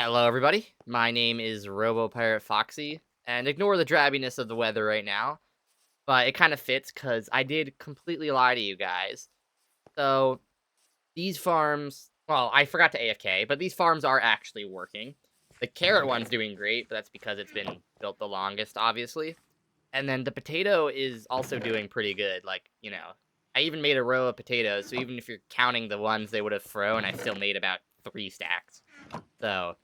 Hello, everybody. My name is Robo Pirate Foxy, and ignore the drabbiness of the weather right now, but it kind of fits because I did completely lie to you guys. So, these farms, well, I forgot to AFK, but these farms are actually working. The carrot one's doing great, but that's because it's been built the longest, obviously. And then the potato is also doing pretty good. I even made a row of potatoes, so even if you're counting the ones they would have thrown, I still made about 3 stacks. So,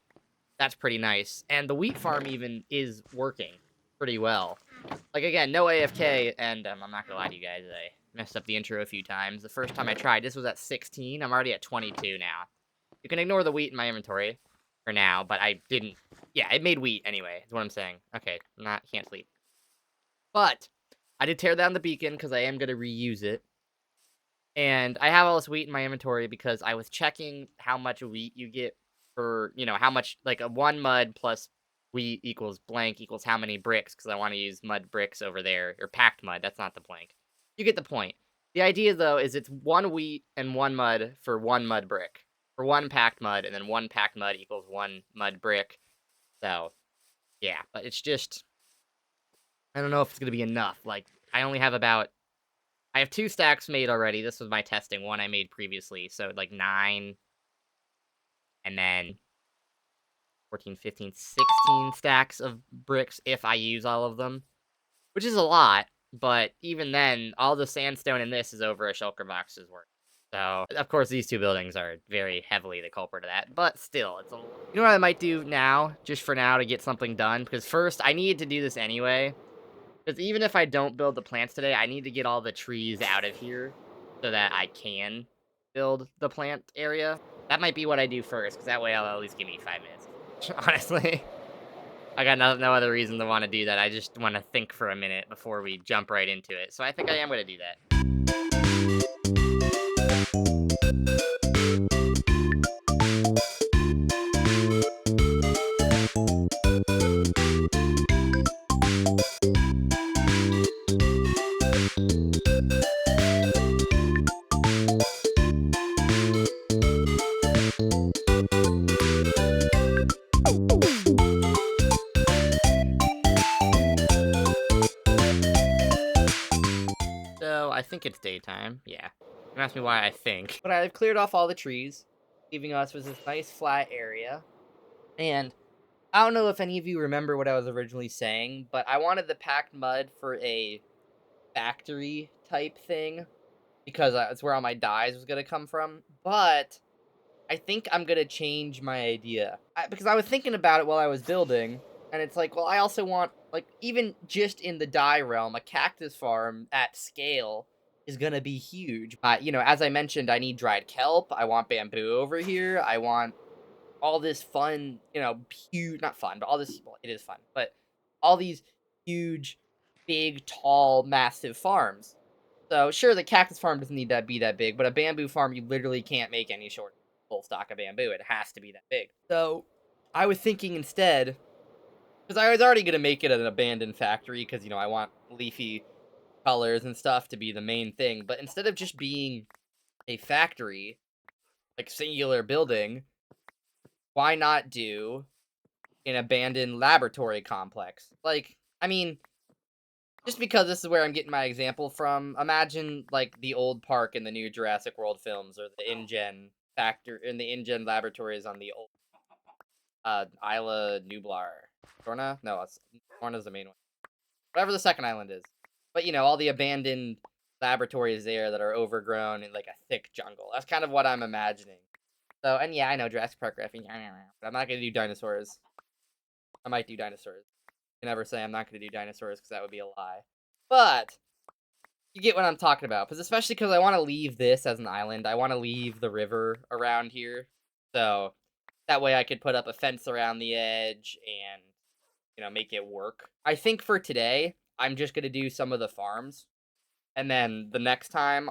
that's pretty nice. And the wheat farm even is working pretty well. Like, again, no AFK, and I'm not gonna lie to you guys, I messed up the intro a few times. The first time I tried, this was at 16. I'm already at 22 now. You can ignore the wheat in my inventory for now, but I didn't... Yeah, it made wheat anyway, is what I'm saying. Okay, can't sleep. But, I did tear down the beacon, because I am gonna reuse it. And I have all this wheat in my inventory because I was checking how much wheat you get for, how much, like, a 1 mud plus wheat equals blank equals how many bricks, because I want to use mud bricks over there, or packed mud, that's not the blank. You get the point. The idea, though, is it's 1 wheat and 1 mud for 1 mud brick. For 1 packed mud, and then 1 packed mud equals 1 mud brick. So, yeah, but it's just... I don't know if it's going to be enough. Like, I only have about... I have 2 stacks made already. This was my testing, one I made previously. So, like, 9, and then 14, 15, 16 stacks of bricks if I use all of them. Which is a lot, but even then, all the sandstone in this is over a shulker box's worth. So, of course, these 2 buildings are very heavily the culprit of that, but still, it's a... You know what I might do now, just for now, to get something done? Because first, I need to do this anyway. Because even if I don't build the plants today, I need to get all the trees out of here so that I can build the plant area. That might be what I do first, because that way I'll at least give me 5 minutes. Honestly, I got no other reason to want to do that. I just want to think for a minute before we jump right into it. So I think I am going to do that. So I think it's daytime. Yeah. Don't ask me why I think. But I've cleared off all the trees, leaving us with this nice flat area. And I don't know if any of you remember what I was originally saying, but I wanted the packed mud for a factory type thing because that's where all my dyes was going to come from. But I think I'm going to change my idea because I was thinking about it while I was building, and it's like, well, I also want, like, even just in the dye realm, a cactus farm at scale is going to be huge. As I mentioned, I need dried kelp. I want bamboo over here. I want all this fun, huge, not fun, but all this, well, it is fun, but all these huge, big, tall, massive farms. So, sure, the cactus farm doesn't need to be that big, but a bamboo farm, you literally can't make any short full stock of bamboo. It has to be that big. So, I was thinking instead, because I was already going to make it an abandoned factory, because, I want leafy colors and stuff to be the main thing, but instead of just being a factory, like singular building, why not do an abandoned laboratory complex? Like, I mean, just because this is where I'm getting my example from, imagine, like, the old park in the new Jurassic World films, or the InGen laboratories on the old, Isla Nublar. Dorna? No, Dorna's the main one. Whatever the second island is. But, all the abandoned laboratories there that are overgrown in, like, a thick jungle. That's kind of what I'm imagining. So, and yeah, I know, Jurassic Park reference, but I'm not gonna do dinosaurs. I might do dinosaurs. I can never say I'm not gonna do dinosaurs, because that would be a lie. But you get what I'm talking about, especially because I want to leave this as an island. I want to leave the river around here, so that way I could put up a fence around the edge and, make it work. I think for today, I'm just gonna do some of the farms, and then the next time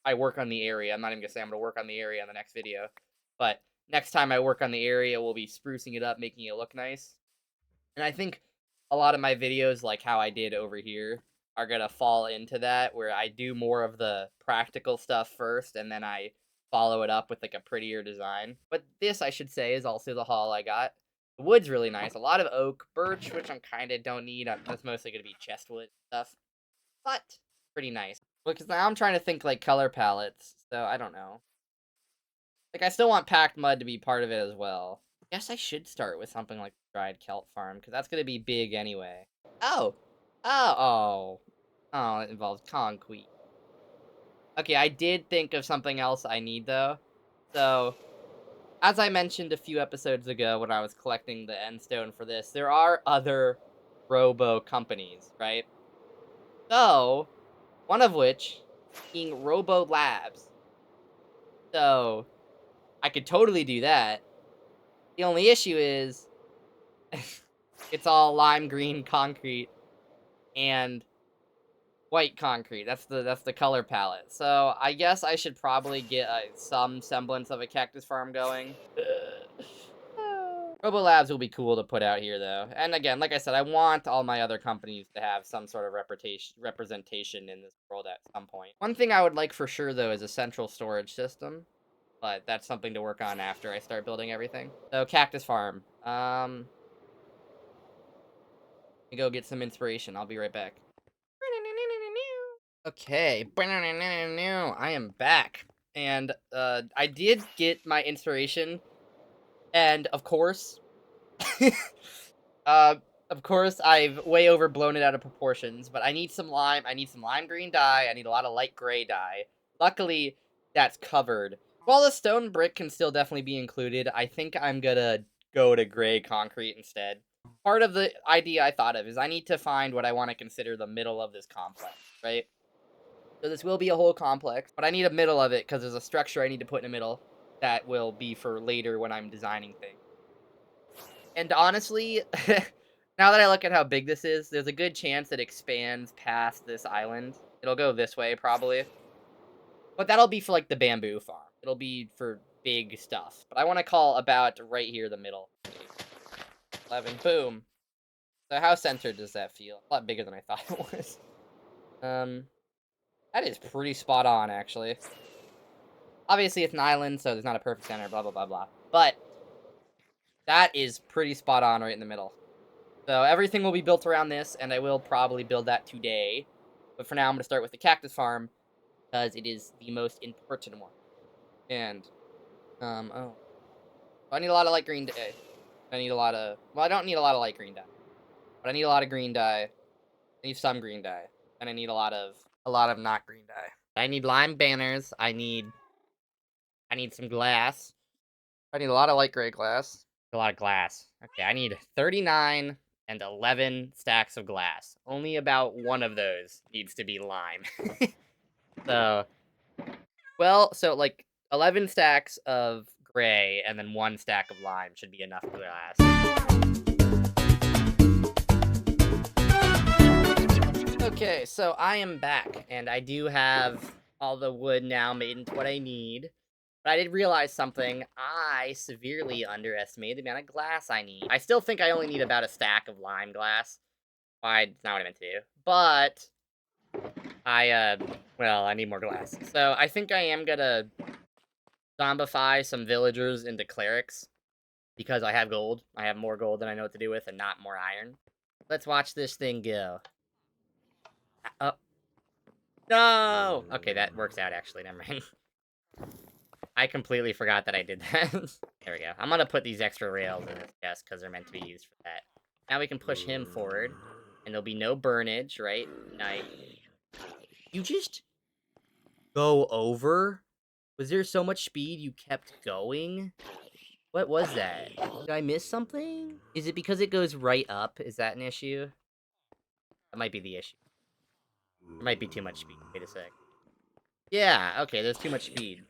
I work on the area. I'm not even gonna say I'm gonna work on the area in the next video, but next time I work on the area, we'll be sprucing it up, making it look nice. And I think a lot of my videos, like how I did over here, are gonna fall into that, where I do more of the practical stuff first, and then I follow it up with, like, a prettier design. But this, I should say, is also the haul I got. The wood's really nice. A lot of oak, birch, which I'm kinda don't need. That's mostly gonna be chestwood stuff. But pretty nice. Because now I'm trying to think, like, color palettes, so I don't know. Like, I still want packed mud to be part of it as well. Guess I should start with something like dried kelp farm, because that's gonna be big anyway. Oh! Oh! Oh, it involves concrete. Okay, I did think of something else I need, though. So, as I mentioned a few episodes ago when I was collecting the end stone for this, there are other Robo companies, right? So, one of which being Robo Labs. So, I could totally do that. The only issue is it's all lime green concrete and white concrete. That's the color palette. So I guess I should probably get some semblance of a cactus farm going. Robo Labs will be cool to put out here, though. And again, like I said, I want all my other companies to have some sort of representation in this world at some point. One thing I would like for sure, though, is a central storage system. But that's something to work on after I start building everything. So, cactus farm. Let me go get some inspiration. I'll be right back. Okay, I am back. And I did get my inspiration. And of course, of course, I've way overblown it out of proportions. But I need some lime. I need some lime green dye. I need a lot of light gray dye. Luckily, that's covered. While the stone brick can still definitely be included, I think I'm gonna go to gray concrete instead. Part of the idea I thought of is I need to find what I want to consider the middle of this complex, right? So this will be a whole complex, but I need a middle of it because there's a structure I need to put in the middle that will be for later when I'm designing things. And honestly, now that I look at how big this is, there's a good chance it expands past this island. It'll go this way, probably. But that'll be for, like, the bamboo farm. It'll be for big stuff. But I want to call about right here the middle. 11. Boom. So how centered does that feel? A lot bigger than I thought it was. That is pretty spot on, actually. Obviously, it's an island, so there's not a perfect center, blah, blah, blah, blah. But that is pretty spot on right in the middle. So everything will be built around this, and I will probably build that today. But for now, I'm going to start with the cactus farm, because it is the most important one. And, oh. I need a lot of light green dye. I need a lot of, well, I don't need a lot of light green dye. But I need a lot of green dye. I need some green dye. And I need a lot of not green dye. I need lime banners. I need some glass. I need a lot of light gray glass. A lot of glass. Okay, I need 39 and 11 stacks of glass. Only about one of those needs to be lime. So, well, so like 11 stacks of gray and then 1 stack of lime should be enough glass. Okay, so I am back, and I do have all the wood now made into what I need. But I did realize something. I severely underestimated the amount of glass I need. I still think I only need about a stack of lime glass. It's not what I meant to do. But well, I need more glass. So I think I am gonna zombify some villagers into clerics. Because I have gold. I have more gold than I know what to do with and not more iron. Let's watch this thing go. Oh. No! Okay, that works out, actually. Never mind. I completely forgot that I did that. There we go. I'm gonna put these extra rails in this chest because they're meant to be used for that. Now we can push him forward. And there'll be no burnage, right? Nice. You just go over? Was there so much speed you kept going? What was that? Did I miss something? Is it because it goes right up? Is that an issue? That might be the issue. There might be too much speed. Wait a sec. Yeah, okay, there's too much speed.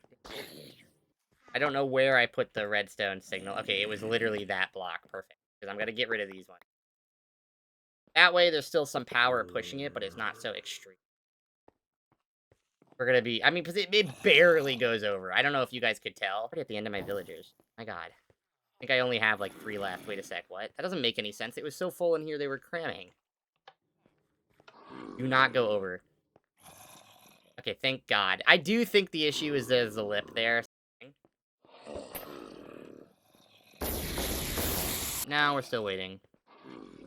I don't know where I put the redstone signal. Okay, it was literally that block. Perfect. Because I'm going to get rid of these ones. That way, there's still some power pushing it, but it's not so extreme. We're going to be... I mean, because it barely goes over. I don't know if you guys could tell. I'm at the end of my villagers. My god. I think I only have, like, 3 left. Wait a sec. What? That doesn't make any sense. It was so full in here, they were cramming. Do not go over. Okay, thank god. I do think the issue is there's a lip there. No, we're still waiting.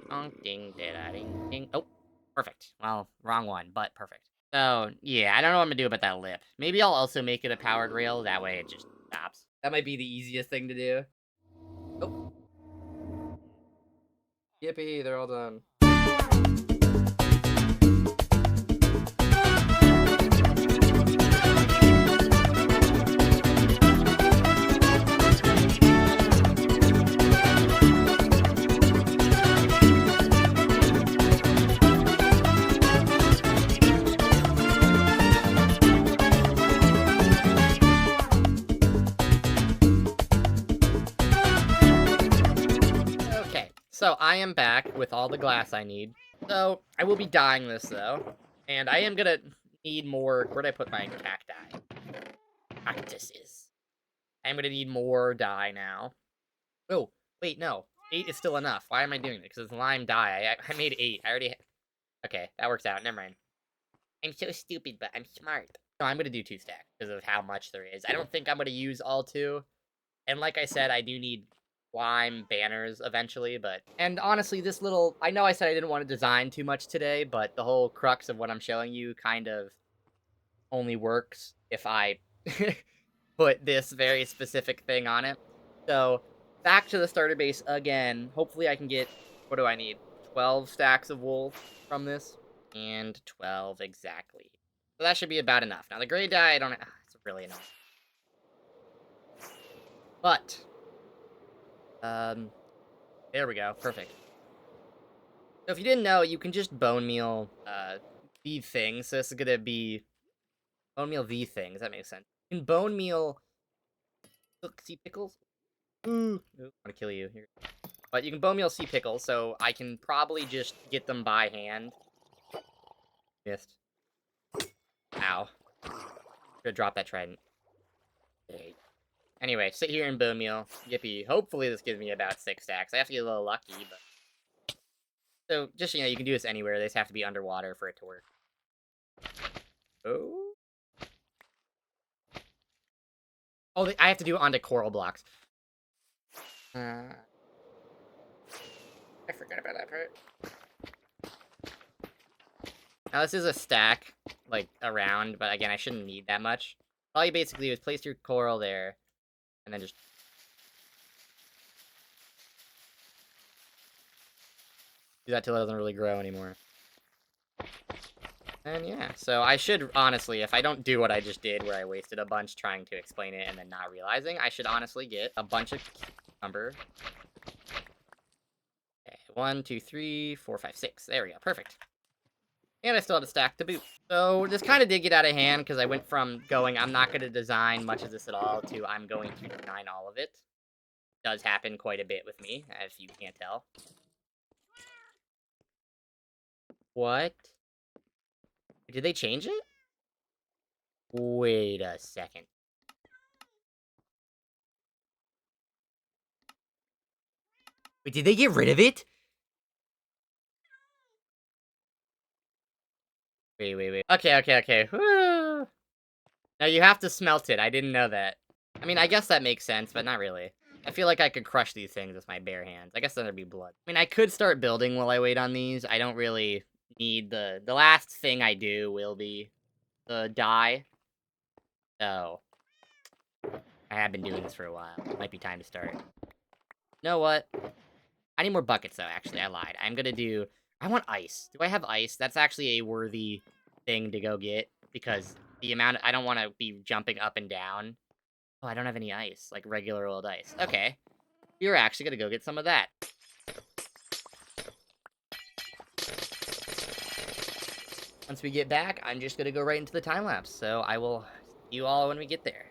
Dong, ding, da, ding, ding. Oh, perfect. Well, wrong one, but perfect. So, yeah, I don't know what I'm gonna do about that lip. Maybe I'll also make it a powered rail. That way it just stops. That might be the easiest thing to do. Oh, yippee, they're all done. Okay, so I am back with all the glass I need. So, I will be dyeing this, though. And I am gonna need more... Where'd I put my cacti? Cactuses. I'm gonna need more dye now. Oh, wait, no. 8 is still enough. Why am I doing this? Because it's lime dye. I made 8. I already... Okay, that works out. Never mind. I'm so stupid, but I'm smart. So I'm gonna do 2 stacks because of how much there is. I don't think I'm gonna use all 2. And like I said, I do need lime banners eventually, but... And honestly, this little... I know I said I didn't want to design too much today, but the whole crux of what I'm showing you kind of only works if I put this very specific thing on it. So, back to the starter base again. Hopefully I can get... What do I need? 12 stacks of wool from this? And 12 exactly. So that should be about enough. Now, the gray dye, I don't... It's really annoying. But... there we go. Perfect. So if you didn't know, you can just bone meal, the things. So this is gonna be... Bone meal the things. That makes sense. You can bone meal... Look, sea pickles? Ooh. I want to kill you here. But you can bone meal sea pickles, so I can probably just get them by hand. Missed. Ow. Should drop that trident. Okay. Anyway, sit here and bone meal. Yippee. Hopefully this gives me about 6 stacks. I have to get a little lucky, but... So, just, you know, you can do this anywhere. They just have to be underwater for it to work. Oh. Oh, I have to do it onto coral blocks. I forgot about that part. Now, this is a stack, like, around, but again, I shouldn't need that much. All you basically do is place your coral there, and then just... do that till it doesn't really grow anymore. And yeah, so I should, honestly, if I don't do what I just did, where I wasted a bunch trying to explain it and then not realizing, I should honestly get a bunch of cucumber. Okay, 1, 2, 3, 4, 5, 6. There we go, perfect. And I still had a stack to boot. So this kind of did get out of hand, because I went from going, I'm not going to design much of this at all, to I'm going to design all of it. It does happen quite a bit with me, as you can't tell. What? Did they change it? Wait a second. Wait, did they get rid of it? Wait. Okay. Now you have to smelt it. I didn't know that. I mean, I guess that makes sense, but not really. I feel like I could crush these things with my bare hands. I guess then there'd be blood. I mean, I could start building while I wait on these. I don't really need the last thing I do will be the dye. So, I have been doing this for a while. Might be time to start. You know what? I need more buckets, though, actually. I lied. I'm gonna do... I want ice. Do I have ice? That's actually a worthy thing to go get, because the amount... I don't want to be jumping up and down. Oh, I don't have any ice, like regular old ice. Okay. You're actually gonna go get some of that. Once we get back, I'm just gonna go right into the time-lapse, so I will see you all when we get there.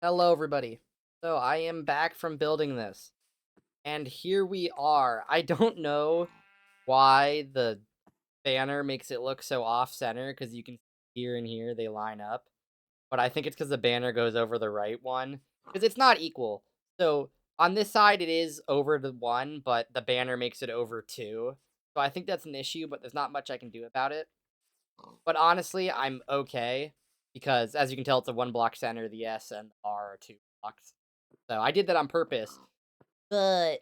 Hello, everybody. So I am back from building this, and here we are. I don't know why the banner makes it look so off-center, because you can see here and here they line up, but I think it's because the banner goes over the right one, because it's not equal. So on this side, it is over the one, but the banner makes it over two. So I think that's an issue, but there's not much I can do about it. But honestly, I'm okay, because as you can tell, it's a one block center. The S and R are 2 blocks. So I did that on purpose, but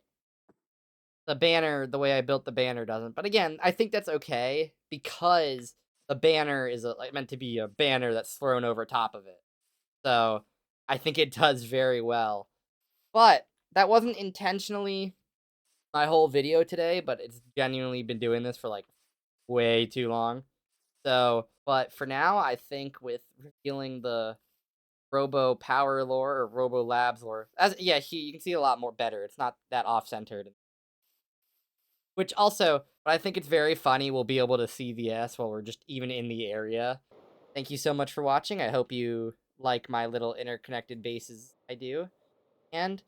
the banner, the way I built the banner doesn't. But again, I think that's okay, because the banner is like meant to be a banner that's thrown over top of it. So I think it does very well. But that wasn't intentionally my whole video today, but it's genuinely been doing this for like way too long. So, but for now, I think with revealing the Robo Power lore or Robo Labs lore, you can see a lot more better. It's not that off centered. Which also, but I think it's very funny. We'll be able to see the S while we're just even in the area. Thank you so much for watching. I hope you like my little interconnected bases I do. And